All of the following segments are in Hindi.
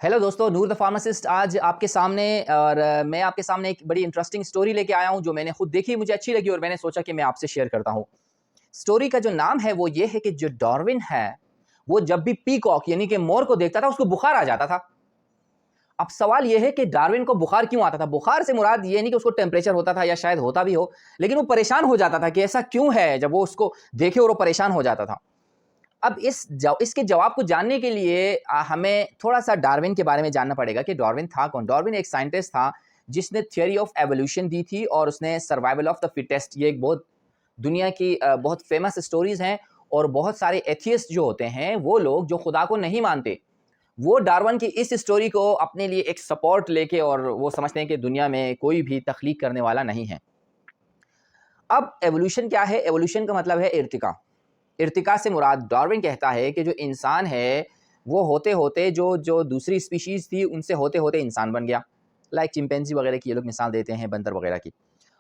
हेलो दोस्तों, नूर द फार्मासिस्ट आज आपके सामने और मैं आपके सामने एक बड़ी इंटरेस्टिंग स्टोरी लेके आया हूँ जो मैंने खुद देखी, मुझे अच्छी लगी और मैंने सोचा कि मैं आपसे शेयर करता हूँ। स्टोरी का जो नाम है वो ये है कि जो डार्विन है, वो जब भी पीकॉक यानी कि मोर को देखता था उसको बुखार आ जाता था। अब सवाल ये है कि डार्विन को बुखार क्यों आता था? बुखार से मुराद ये नहीं कि उसको टेम्परेचर होता था या शायद होता भी हो, लेकिन वो परेशान हो जाता था कि ऐसा क्यों है? जब वो उसको देखे और वो परेशान हो जाता था। अब इसके जवाब को जानने के लिए हमें थोड़ा-सा डार्विन के बारे में जानना पड़ेगा कि डार्विन था कौन? डार्विन एक साइंटिस्ट था जिसने थ्योरी ऑफ एवोल्यूशन दी थी और उसने सर्वाइवल ऑफ द फिटेस्ट ये एक बहुत दुनिया की बहुत फेमस स्टोरीज़ हैं और बहुत सारे एथियस्ट जो होते हैं, वो लोग जो खुदा को नहीं मानते, वो डार्विन की इस स्टोरी को अपने लिए एक सपोर्ट लेके और वो समझते हैं कि दुनिया में कोई भी तख्लीक करने वाला नहीं है। अब एवोल्यूशन क्या है? एवोल्यूशन का मतलब है इर्तिका। इर्तिका से मुराद डार्विन कहता है कि जो इंसान है, वो होते-होते जो जो दूसरी स्पीशीज़ थी, उनसे होते-होते इंसान बन गया। लाइक चिंपैंज़ी वगैरह की ये लोग मिसाल देते हैं, बंदर वगैरह की।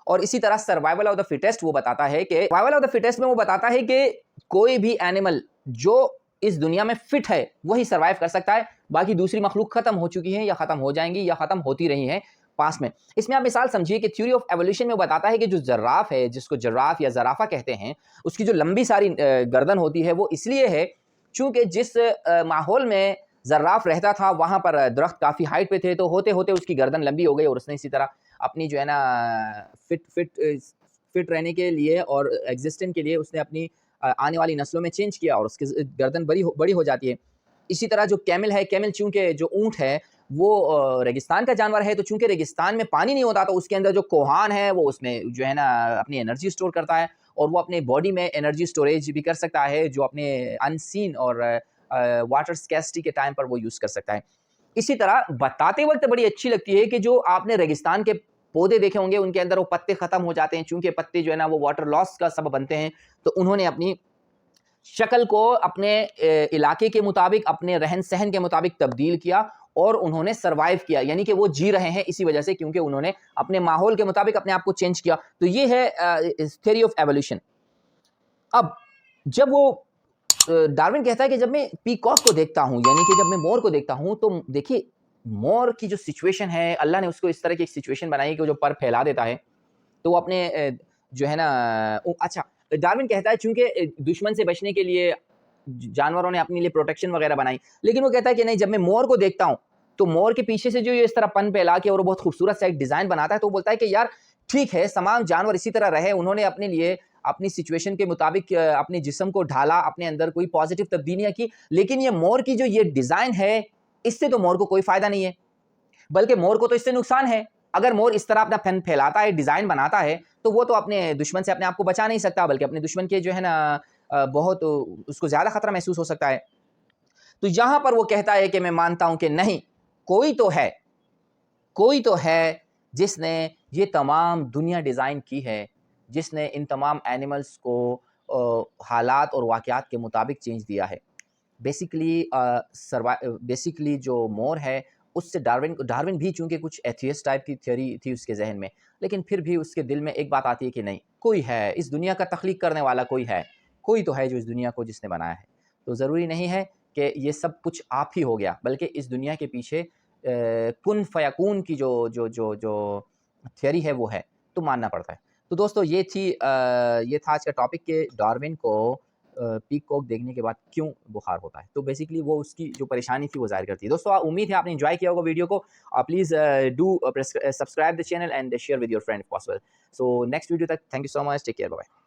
और इसी तरह सर्वाइवल ऑफ द फिटेस्ट वो बताता है कि सर्वाइवल ऑफ द फिटेस्ट में वो बताता है कि कोई भी एनिमल जो इस दुनिया में फिट है, वही सर्वाइव कर सकता है। बाकी दूसरी मखलूक खत्म हो चुकी है या खत्म हो जाएँगी या खत्म होती रही हैं पास्ट में। इसमें आप मिसाल समझिए कि थ्योरी ऑफ एवोल्यूशन में बताता है कि जो ज़र्राफ़ है, जिसको जिराफ या ज़राफ़ा कहते हैं, उसकी जो लंबी सारी गर्दन होती है, वो इसलिए है चूँकि जिस माहौल में ज़र्राफ़ रहता था, वहाँ पर दरख्त काफ़ी हाइट पे थे, तो होते-होते उसकी गर्दन लंबी हो गई और उसने इसी तरह अपनी जो है ना फिट रहने के लिए और एग्जिस्टेंस के लिए उसने अपनी आने वाली नस्लों में चेंज किया और उसकी गर्दन बड़ी हो जाती है। इसी तरह जो कैमल है, कैमल चूँकि जो ऊँट है, वो रेगिस्तान का जानवर है, तो चूँकि रेगिस्तान में पानी नहीं होता, तो उसके अंदर जो कोहान है, वो उसमें जो है ना अपनी एनर्जी स्टोर करता है और वो अपने बॉडी में एनर्जी स्टोरेज भी कर सकता है, जो अपने अनसीन और वाटर स्कैर्सिटी के टाइम पर वो यूज़ कर सकता है। इसी तरह बताते वक़्त बड़ी अच्छी लगती है कि जो आपने रेगिस्तान के पौधे देखे होंगे, उनके अंदर वो पत्ते खत्म हो जाते हैं, चूँकि पत्ते जो है ना वो वाटर लॉस का सबब बनते हैं, तो उन्होंने अपनी शक्ल को अपने इलाके के मुताबिक, अपने रहन-सहन के मुताबिक तब्दील किया और उन्होंने सर्वाइव किया। यानी कि वो जी रहे हैं इसी वजह से क्योंकि उन्होंने अपने माहौल के मुताबिक अपने आप को चेंज किया। तो ये है थ्योरी ऑफ एवोल्यूशन। अब जब वो डार्विन कहता है कि जब मैं पीकॉक को देखता हूँ, यानी कि जब मैं मोर को देखता हूँ, तो देखिए मोर की जो सिचुएशन है, अल्लाह ने उसको इस तरह की एक सिचुएशन बनाई कि वो जो पर फैला देता है, तो वो अपने जो है ना अच्छा, डार्विन कहता है चूँकि दुश्मन से बचने के लिए जानवरों ने अपने लिए प्रोटेक्शन वगैरह बनाई। लेकिन वो कहता है कि नहीं, जब मैं मोर को देखता हूँ, तो मोर के पीछे से जो ये इस तरह पन फैला के और वो बहुत खूबसूरत सा एक डिज़ाइन बनाता है, तो वो बोलता है कि यार ठीक है, तमाम जानवर इसी तरह रहे, उन्होंने अपने लिए अपनी सिचुएशन के मुताबिक अपने जिस्म को ढाला, अपने अंदर कोई पॉज़िटिव तब्दीलियाँ की, लेकिन ये मोर की जो ये डिज़ाइन है, इससे तो मोर को कोई फ़ायदा नहीं है। बल्कि मोर को तो इससे नुकसान है। अगर मोर इस तरह अपना फन फैलाता है, डिज़ाइन बनाता है, तो वो तो अपने दुश्मन से अपने आप को बचा नहीं सकता, बल्कि अपने दुश्मन के जो है ना बहुत उसको ज़्यादा खतरा महसूस हो सकता है। तो यहाँ पर वो कहता है कि मैं मानता हूँ कि नहीं, कोई तो है, कोई तो है जिसने ये तमाम दुनिया डिज़ाइन की है, जिसने इन तमाम एनिमल्स को हालात और वाक़यात के मुताबिक चेंज दिया है। बेसिकली जो मोर है, उससे डार्विन डार्विन भी चूँकि कुछ एथियस्ट टाइप की थ्योरी थी उसके ज़हन में, लेकिन फिर भी उसके दिल में एक बात आती है कि नहीं, कोई है, इस दुनिया का तख्लीक करने वाला कोई है। कोई तो है जो इस दुनिया को जिसने बनाया है। तो ज़रूरी नहीं है कि ये सब कुछ आप ही हो गया, बल्कि इस दुनिया के पीछे कुन फयकून की जो थ्योरी है वो है, तो मानना पड़ता है। तो दोस्तों ये था आज का टॉपिक कि डार्विन को पीकॉक देखने के बाद क्यों बुखार होता है। तो बेसिकली वो उसकी जो परेशानी थी वो ज़ाहिर करती है। दोस्तों उम्मीद है आपने एन्जॉय किया होगा वीडियो को। Please do subscribe the channel and share with your friend if possible. So next video तक thank you so much. Take care, bye bye.